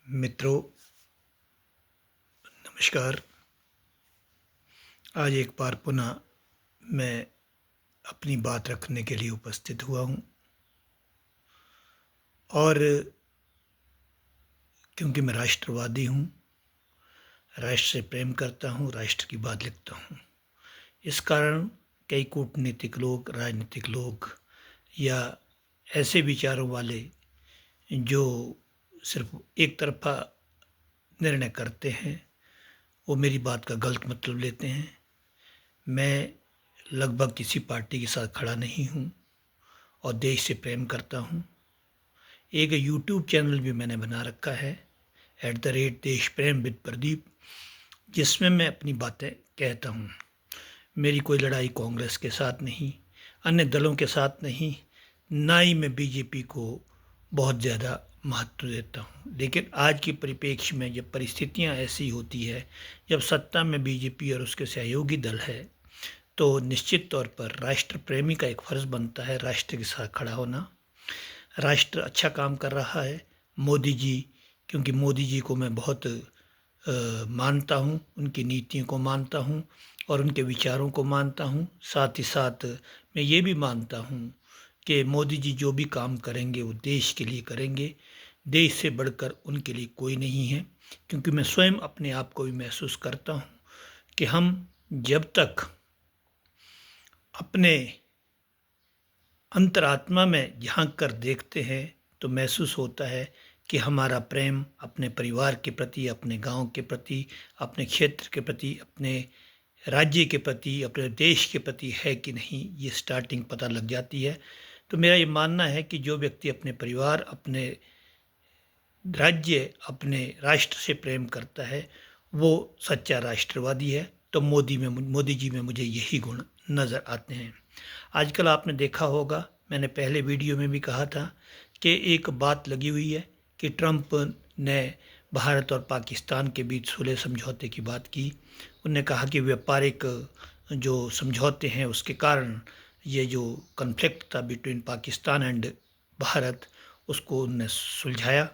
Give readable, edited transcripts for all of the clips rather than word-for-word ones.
मित्रों, नमस्कार। आज एक बार पुनः मैं अपनी बात रखने के लिए उपस्थित हुआ हूँ और क्योंकि मैं राष्ट्रवादी हूँ, राष्ट्र से प्रेम करता हूँ, राष्ट्र की बात लिखता हूँ। इस कारण कई कूटनीतिक लोग, राजनीतिक लोग या ऐसे विचारों वाले जो सिर्फ एक तरफा निर्णय करते हैं, वो मेरी बात का गलत मतलब लेते हैं। मैं लगभग किसी पार्टी के साथ खड़ा नहीं हूँ और देश से प्रेम करता हूँ। एक यूट्यूब चैनल भी मैंने बना रखा है @देश प्रेम विद प्रदीप, जिसमें मैं अपनी बातें कहता हूँ। मेरी कोई लड़ाई कांग्रेस के साथ नहीं, अन्य दलों के साथ नहीं, ना ही मैं बीजेपी को बहुत ज़्यादा महत्व देता हूँ। लेकिन आज के परिप्रेक्ष्य में जब परिस्थितियाँ ऐसी होती है, जब सत्ता में बीजेपी और उसके सहयोगी दल है, तो निश्चित तौर पर राष्ट्र प्रेमी का एक फ़र्ज़ बनता है राष्ट्र के साथ खड़ा होना। राष्ट्र अच्छा काम कर रहा है। मोदी जी, क्योंकि मोदी जी को मैं बहुत मानता हूँ, उनकी नीतियों को मानता हूँ और उनके विचारों को मानता हूँ। साथ ही साथ मैं ये भी मानता हूँ कि मोदी जी जो भी काम करेंगे वो देश के लिए करेंगे। देश से बढ़कर उनके लिए कोई नहीं है, क्योंकि मैं स्वयं अपने आप को भी महसूस करता हूँ कि हम जब तक अपने अंतरात्मा में झांक कर देखते हैं तो महसूस होता है कि हमारा प्रेम अपने परिवार के प्रति, अपने गांव के प्रति, अपने क्षेत्र के प्रति, अपने राज्य के प्रति, अपने देश के प्रति है कि नहीं, ये स्टार्टिंग पता लग जाती है। तो मेरा ये मानना है कि जो व्यक्ति अपने परिवार, अपने राज्य, अपने राष्ट्र से प्रेम करता है, वो सच्चा राष्ट्रवादी है। तो मोदी जी में मुझे यही गुण नज़र आते हैं। आजकल आपने देखा होगा, मैंने पहले वीडियो में भी कहा था कि एक बात लगी हुई है कि ट्रंप ने भारत और पाकिस्तान के बीच सुलह समझौते की बात की। उन्होंने कहा कि व्यापारिक जो समझौते हैं उसके कारण ये जो कन्फ्लिक्ट था बिटवीन पाकिस्तान एंड भारत, उसको उन्होंने सुलझाया।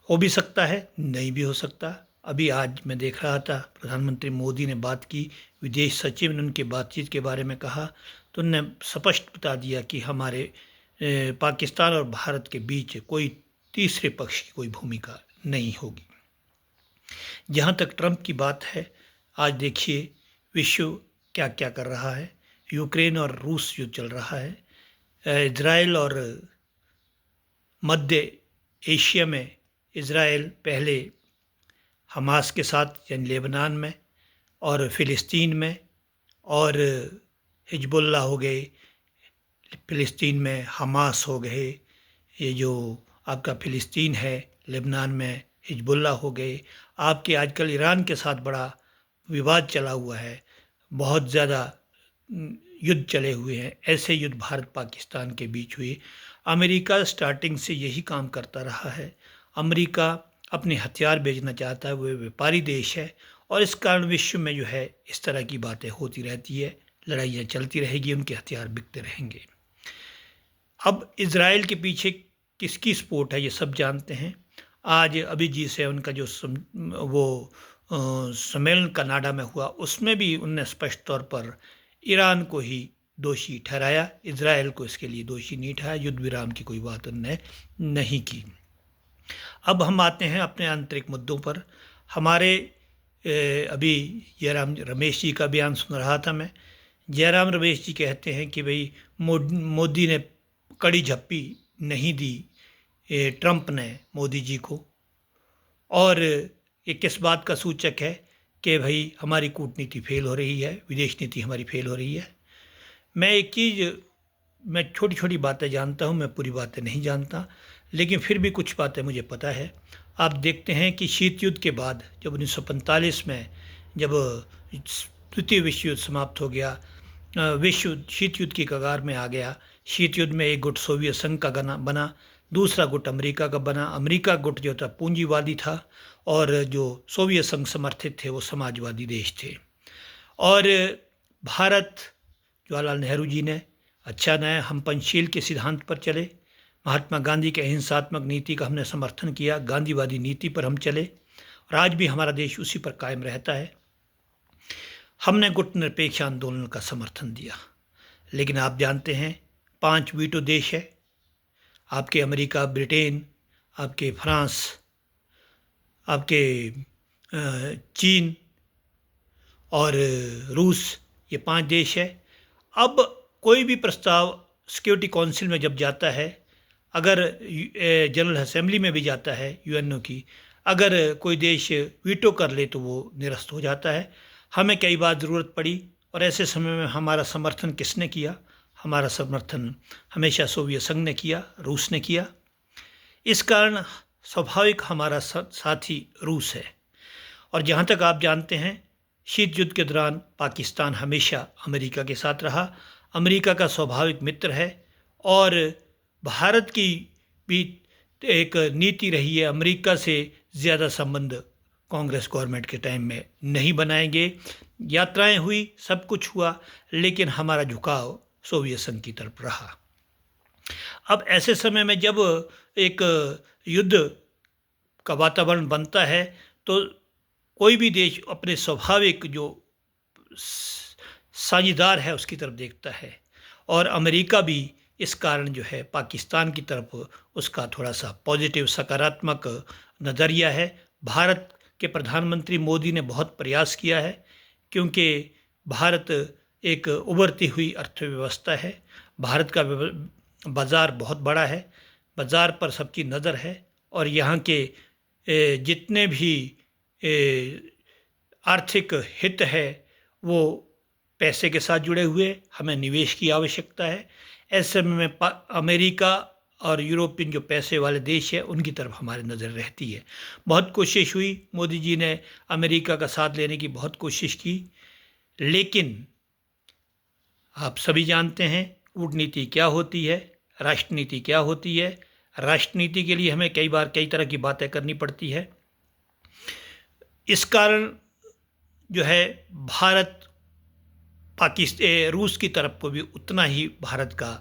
हो भी सकता है, नहीं भी हो सकता। अभी आज मैं देख रहा था, प्रधानमंत्री मोदी ने बात की, विदेश सचिव ने उनकी बातचीत के बारे में कहा, तो उन्होंने स्पष्ट बता दिया कि हमारे पाकिस्तान और भारत के बीच कोई तीसरे पक्ष की कोई भूमिका नहीं होगी। जहाँ तक ट्रंप की बात है, आज देखिए विश्व क्या क्या कर रहा है। यूक्रेन और रूस युद्ध चल रहा है। इजराइल और मध्य एशिया में इजराइल पहले हमास के साथ यानी लेबनान में, और फ़िलिस्तीन में, और हिजबुल्लाह हो गए फ़िलिस्तीन में, हमास हो गए, ये जो आपका फ़िलिस्तीन है, लेबनान में हिजबुल्लाह हो गए। आपके आजकल ईरान के साथ बड़ा विवाद चला हुआ है, बहुत ज़्यादा युद्ध चले हुए हैं। ऐसे युद्ध भारत पाकिस्तान के बीच हुए। अमेरिका स्टार्टिंग से यही काम करता रहा है। अमेरिका अपने हथियार बेचना चाहता है, वो व्यापारी देश है, और इस कारण विश्व में जो है इस तरह की बातें होती रहती है, लड़ाइयाँ चलती रहेगी, उनके हथियार बिकते रहेंगे। अब इजराइल के पीछे किसकी सपोर्ट है ये सब जानते हैं। आज अभी G7 का जो सम्मेलन कनाडा में हुआ, उसमें भी उनने स्पष्ट तौर पर ईरान को ही दोषी ठहराया, इजराइल को इसके लिए दोषी नहीं ठहराया। युद्ध विराम की कोई बात उनने नहीं की। अब हम आते हैं अपने आंतरिक मुद्दों पर। हमारे अभी जयराम रमेश जी का बयान सुन रहा था मैं। जयराम रमेश जी कहते हैं कि भाई मोदी ने कड़ी झप्पी नहीं दी ट्रंप ने मोदी जी को, और ये किस बात का सूचक है कि भाई हमारी कूटनीति फेल हो रही है, विदेश नीति हमारी फेल हो रही है। मैं छोटी छोटी बातें जानता हूँ, मैं पूरी बातें नहीं जानता, लेकिन फिर भी कुछ बातें मुझे पता है। आप देखते हैं कि शीत युद्ध के बाद जब 1945 में जब द्वितीय विश्व युद्ध समाप्त हो गया, विश्व शीत युद्ध की कगार में आ गया। शीत युद्ध में एक गुट सोवियत संघ का बना, दूसरा गुट अमेरिका का बना। अमेरिका गुट जो था पूंजीवादी था, और जो सोवियत संघ समर्थित थे वो समाजवादी देश थे। और भारत, जवाहरलाल नेहरू जी ने अच्छा नया हम पंचशील के सिद्धांत पर चले। महात्मा गांधी के अहिंसात्मक नीति का हमने समर्थन किया, गांधीवादी नीति पर हम चले और आज भी हमारा देश उसी पर कायम रहता है। हमने गुटनिरपेक्ष आंदोलन का समर्थन दिया, लेकिन आप जानते हैं 5 वीटो देश है, आपके अमेरिका, ब्रिटेन, आपके फ्रांस, आपके चीन और रूस, ये 5 देश है। अब कोई भी प्रस्ताव सिक्योरिटी काउंसिल में जब जाता है, अगर जनरल असेंबली में भी जाता है यूएनओ की, अगर कोई देश वीटो कर ले तो वो निरस्त हो जाता है। हमें कई बार ज़रूरत पड़ी और ऐसे समय में हमारा समर्थन किसने किया? हमारा समर्थन हमेशा सोवियत संघ ने किया, रूस ने किया। इस कारण स्वाभाविक हमारा साथी रूस है। और जहाँ तक आप जानते हैं, शीत युद्ध के दौरान पाकिस्तान हमेशा अमेरिका के साथ रहा, अमेरिका का स्वाभाविक मित्र है। और भारत की भी एक नीति रही है, अमेरिका से ज़्यादा संबंध कांग्रेस गवर्नमेंट के टाइम में नहीं बनाएंगे। यात्राएं हुई, सब कुछ हुआ, लेकिन हमारा झुकाव सोवियत संघ की तरफ रहा। अब ऐसे समय में जब एक युद्ध का वातावरण बनता है तो कोई भी देश अपने स्वाभाविक जो साझेदार है उसकी तरफ देखता है, और अमेरिका भी इस कारण जो है पाकिस्तान की तरफ उसका थोड़ा सा पॉजिटिव सकारात्मक नज़रिया है। भारत के प्रधानमंत्री मोदी ने बहुत प्रयास किया है, क्योंकि भारत एक उभरती हुई अर्थव्यवस्था है, भारत का बाज़ार बहुत बड़ा है, बाज़ार पर सबकी नज़र है, और यहाँ के जितने भी आर्थिक हित है वो पैसे के साथ जुड़े हुए, हमें निवेश की आवश्यकता है। ऐसे में अमेरिका और यूरोपियन जो पैसे वाले देश हैं उनकी तरफ हमारी नज़र रहती है। बहुत कोशिश हुई, मोदी जी ने अमेरिका का साथ लेने की बहुत कोशिश की, लेकिन आप सभी जानते हैं कूटनीति क्या होती है, राष्ट्रनीति क्या होती है। राष्ट्रनीति के लिए हमें कई बार कई तरह की बातें करनी पड़ती है। इस कारण जो है भारत पाकिस्तान रूस की तरफ को भी उतना ही भारत का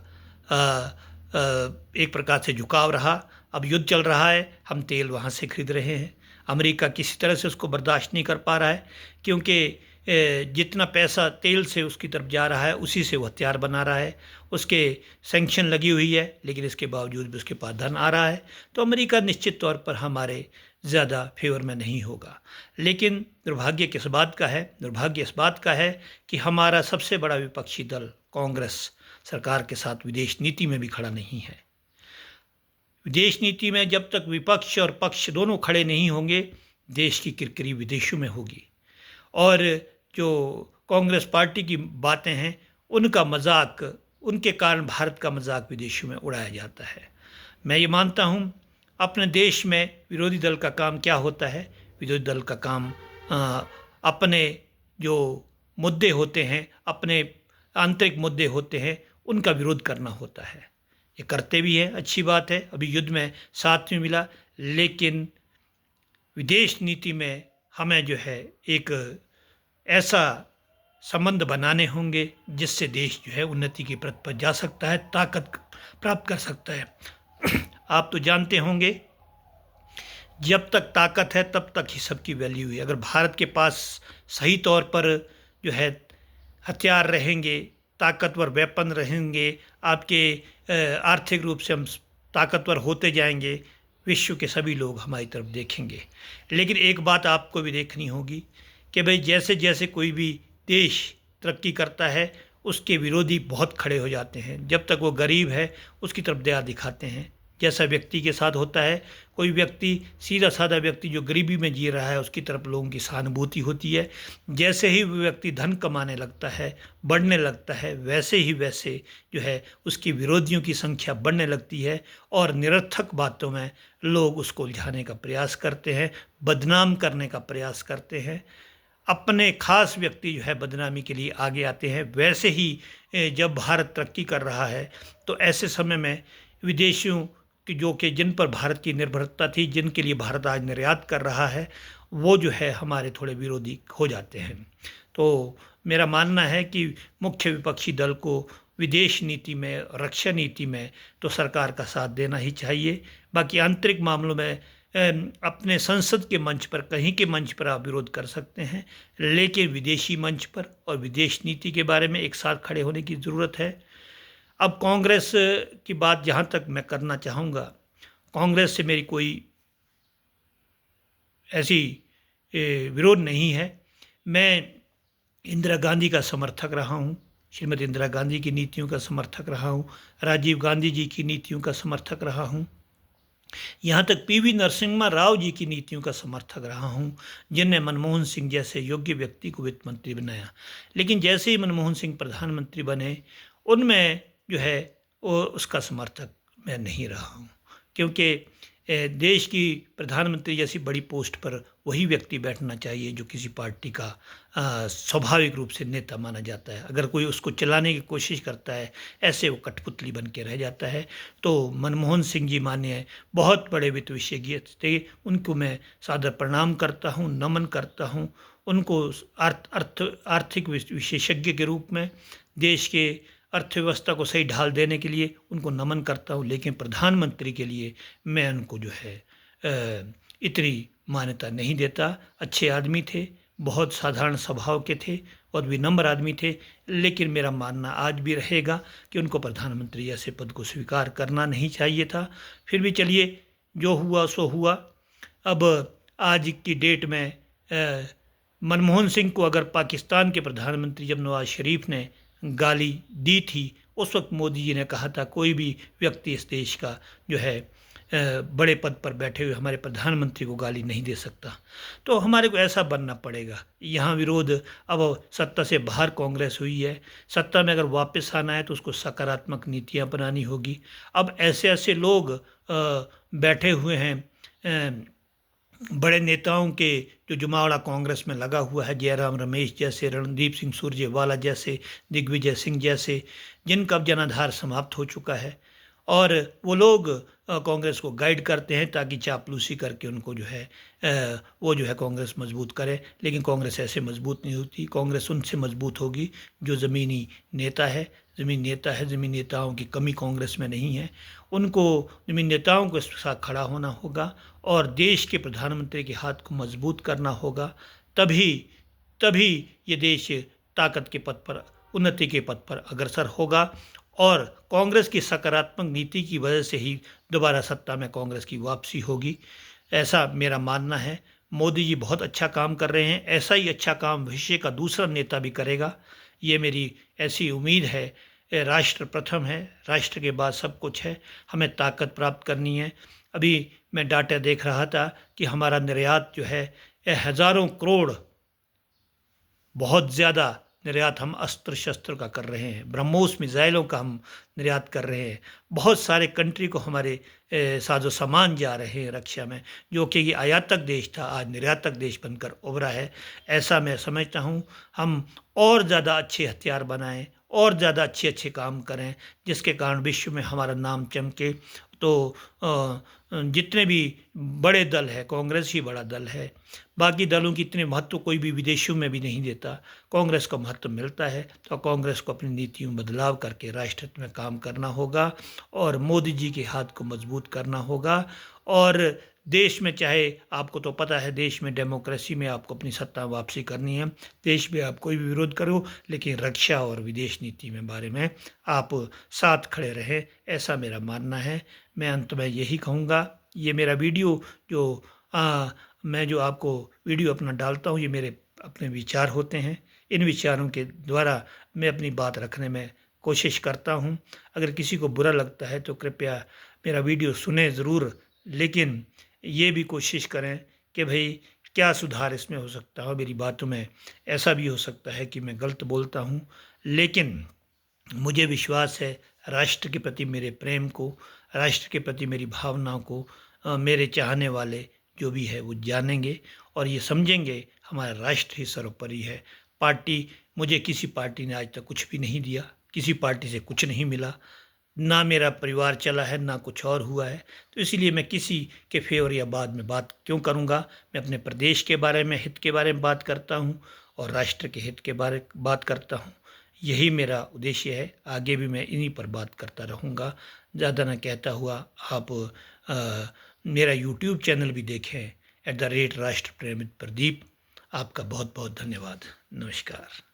एक प्रकार से झुकाव रहा। अब युद्ध चल रहा है, हम तेल वहाँ से खरीद रहे हैं, अमेरिका किसी तरह से उसको बर्दाश्त नहीं कर पा रहा है, क्योंकि जितना पैसा तेल से उसकी तरफ जा रहा है उसी से वो हथियार बना रहा है, उसके सैंक्शन लगी हुई है, लेकिन इसके बावजूद भी उसके पास धन आ रहा है। तो अमेरिका निश्चित तौर पर हमारे ज़्यादा फेवर में नहीं होगा। लेकिन दुर्भाग्य किस बात का है? दुर्भाग्य इस बात का है कि हमारा सबसे बड़ा विपक्षी दल कांग्रेस सरकार के साथ विदेश नीति में भी खड़ा नहीं है। विदेश नीति में जब तक विपक्ष और पक्ष दोनों खड़े नहीं होंगे, देश की किरकिरी विदेशों में होगी, और जो कांग्रेस पार्टी की बातें हैं उनका मजाक, उनके कारण भारत का मजाक विदेशों में उड़ाया जाता है। मैं ये मानता हूँ अपने देश में विरोधी दल का काम क्या होता है? विरोधी दल का काम अपने जो मुद्दे होते हैं, अपने आंतरिक मुद्दे होते हैं, उनका विरोध करना होता है। ये करते भी हैं, अच्छी बात है, अभी युद्ध में साथ में मिला, लेकिन विदेश नीति में हमें जो है एक ऐसा संबंध बनाने होंगे जिससे देश जो है उन्नति की पथ पर जा सकता है, ताकत प्राप्त कर सकता है। आप तो जानते होंगे जब तक ताकत है तब तक ही सबकी वैल्यू है। अगर भारत के पास सही तौर पर जो है हथियार रहेंगे, ताकतवर वेपन रहेंगे, आपके आर्थिक रूप से हम ताकतवर होते जाएंगे, विश्व के सभी लोग हमारी तरफ देखेंगे। लेकिन एक बात आपको भी देखनी होगी कि भाई जैसे जैसे कोई भी देश तरक्की करता है उसके विरोधी बहुत खड़े हो जाते हैं। जब तक वो गरीब है उसकी तरफ दया दिखाते हैं, जैसा व्यक्ति के साथ होता है। कोई व्यक्ति सीधा साधा व्यक्ति जो गरीबी में जी रहा है उसकी तरफ लोगों की सहानुभूति होती है। जैसे ही वो व्यक्ति धन कमाने लगता है, बढ़ने लगता है, वैसे जो है उसकी विरोधियों की संख्या बढ़ने लगती है, और निरर्थक बातों में लोग उसको उलझाने का प्रयास करते हैं, बदनाम करने का प्रयास करते हैं। अपने खास व्यक्ति जो है बदनामी के लिए आगे आते हैं। वैसे ही जब भारत तरक्की कर रहा है तो ऐसे समय में विदेशियों की जो कि जिन पर भारत की निर्भरता थी, जिनके लिए भारत आज निर्यात कर रहा है, वो जो है हमारे थोड़े विरोधी हो जाते हैं। तो मेरा मानना है कि मुख्य विपक्षी दल को विदेश नीति में, रक्षा नीति में तो सरकार का साथ देना ही चाहिए। बाकी आंतरिक मामलों में अपने संसद के मंच पर, कहीं के मंच पर आप विरोध कर सकते हैं, लेकिन विदेशी मंच पर और विदेश नीति के बारे में एक साथ खड़े होने की ज़रूरत है। अब कांग्रेस की बात जहाँ तक मैं करना चाहूँगा, कांग्रेस से मेरी कोई ऐसी विरोध नहीं है। मैं इंदिरा गांधी का समर्थक रहा हूँ, श्रीमती इंदिरा गांधी की नीतियों का समर्थक रहा हूँ, राजीव गांधी जी की नीतियों का समर्थक रहा हूँ, यहाँ तक पीवी नरसिम्हा राव जी की नीतियों का समर्थक रहा हूँ, जिनने मनमोहन सिंह जैसे योग्य व्यक्ति को वित्त मंत्री बनाया। लेकिन जैसे ही मनमोहन सिंह प्रधानमंत्री बने, उनमें जो है वो उसका समर्थक मैं नहीं रहा हूँ, क्योंकि देश की प्रधानमंत्री जैसी बड़ी पोस्ट पर वही व्यक्ति बैठना चाहिए जो किसी पार्टी का स्वाभाविक रूप से नेता माना जाता है। अगर कोई उसको चलाने की कोशिश करता है, ऐसे वो कठपुतली बन के रह जाता है। तो मनमोहन सिंह जी मान्य बहुत बड़े वित्त विशेषज्ञ थे, उनको मैं सादर प्रणाम करता हूँ, नमन करता हूँ। उनको आर्थिक विशेषज्ञ के रूप में देश के अर्थव्यवस्था को सही ढाल देने के लिए उनको नमन करता हूँ, लेकिन प्रधानमंत्री के लिए मैं उनको जो है इतनी मान्यता नहीं देता। अच्छे आदमी थे, बहुत साधारण स्वभाव के थे और विनम्र आदमी थे, लेकिन मेरा मानना आज भी रहेगा कि उनको प्रधानमंत्री ऐसे पद को स्वीकार करना नहीं चाहिए था। फिर भी चलिए, जो हुआ सो हुआ। अब आज की डेट में मनमोहन सिंह को अगर पाकिस्तान के प्रधानमंत्री जब नवाज शरीफ ने गाली दी थी, उस वक्त मोदी जी ने कहा था कोई भी व्यक्ति इस देश का जो है बड़े पद पर बैठे हुए हमारे प्रधानमंत्री को गाली नहीं दे सकता। तो हमारे को ऐसा बनना पड़ेगा। यहाँ विरोध, अब सत्ता से बाहर कांग्रेस हुई है, सत्ता में अगर वापस आना है तो उसको सकारात्मक नीतियाँ बनानी होगी। अब ऐसे ऐसे लोग बैठे हुए हैं, बड़े नेताओं के जो जुमावड़ा कांग्रेस में लगा हुआ है, जयराम रमेश जैसे, रणदीप सिंह सुरजेवाला जैसे, दिग्विजय सिंह जैसे, जिनका अब जनाधार समाप्त हो चुका है, और वो लोग कांग्रेस को गाइड करते हैं ताकि चापलूसी करके उनको जो है वो जो है कांग्रेस मजबूत करे। लेकिन कांग्रेस ऐसे मजबूत नहीं होती। कांग्रेस उनसे मजबूत होगी जो ज़मीनी नेता है। ज़मीन नेताओं की कमी कांग्रेस में नहीं है। उनको ज़मीन नेताओं के साथ खड़ा होना होगा और देश के प्रधानमंत्री के हाथ को मजबूत करना होगा। तभी ये देश ताकत के पथ पर, उन्नति के पथ पर अग्रसर होगा। और कांग्रेस की सकारात्मक नीति की वजह से ही दोबारा सत्ता में कांग्रेस की वापसी होगी, ऐसा मेरा मानना है। मोदी जी बहुत अच्छा काम कर रहे हैं, ऐसा ही अच्छा काम विश्व का दूसरा नेता भी करेगा, ये मेरी ऐसी उम्मीद है। राष्ट्र प्रथम है, राष्ट्र के बाद सब कुछ है। हमें ताकत प्राप्त करनी है। अभी मैं डाटा देख रहा था कि हमारा निर्यात जो है हज़ारों करोड़, बहुत ज़्यादा निर्यात हम अस्त्र शस्त्र का कर रहे हैं, ब्रह्मोस मिसाइलों का हम निर्यात कर रहे हैं। बहुत सारे कंट्री को हमारे साजो सामान जा रहे हैं रक्षा में, जो कि ये आयातक देश था आज निर्यातक देश बनकर उभरा है। ऐसा मैं समझता हूँ हम और ज़्यादा अच्छे हथियार बनाएं और ज़्यादा अच्छे अच्छे काम करें, जिसके कारण विश्व में हमारा नाम चमके। तो जितने भी बड़े दल है, कांग्रेस ही बड़ा दल है। बाकी दलों की इतने महत्व कोई भी विदेशों में भी नहीं देता, कांग्रेस को महत्व मिलता है। तो कांग्रेस को अपनी नीतियों में बदलाव करके राष्ट्र हित में काम करना होगा और मोदी जी के हाथ को मजबूत करना होगा। और देश में, चाहे आपको तो पता है, देश में डेमोक्रेसी में आपको अपनी सत्ता वापसी करनी है। देश में आप कोई भी विरोध करो, लेकिन रक्षा और विदेश नीति में बारे में आप साथ खड़े रहें, ऐसा मेरा मानना है। मैं अंत में यही कहूँगा, ये मेरा वीडियो जो मैं जो आपको वीडियो अपना डालता हूँ, ये मेरे अपने विचार होते हैं। इन विचारों के द्वारा मैं अपनी बात रखने में कोशिश करता हूँ। अगर किसी को बुरा लगता है तो कृपया मेरा वीडियो सुने ज़रूर, लेकिन ये भी कोशिश करें कि भाई क्या सुधार इसमें हो सकता है। मेरी बातों में ऐसा भी हो सकता है कि मैं गलत बोलता हूँ, लेकिन मुझे विश्वास है राष्ट्र के प्रति मेरे प्रेम को, राष्ट्र के प्रति मेरी भावनाओं को मेरे चाहने वाले जो भी है वो जानेंगे और ये समझेंगे हमारा राष्ट्र ही सर्वोपरि है। पार्टी, मुझे किसी पार्टी ने आज तक कुछ भी नहीं दिया, किसी पार्टी से कुछ नहीं मिला, ना मेरा परिवार चला है, ना कुछ और हुआ है। तो इसलिए मैं किसी के फेवर या बाद में बात क्यों करूँगा। मैं अपने प्रदेश के बारे में, हित के बारे में बात करता हूँ और राष्ट्र के हित के बारे बात करता हूँ। यही मेरा उद्देश्य है। आगे भी मैं इन्हीं पर बात करता रहूँगा। ज़्यादा ना कहता हुआ आप मेरा यूट्यूब चैनल भी देखें @राष्ट्र प्रेम प्रदीप। आपका बहुत बहुत धन्यवाद। नमस्कार।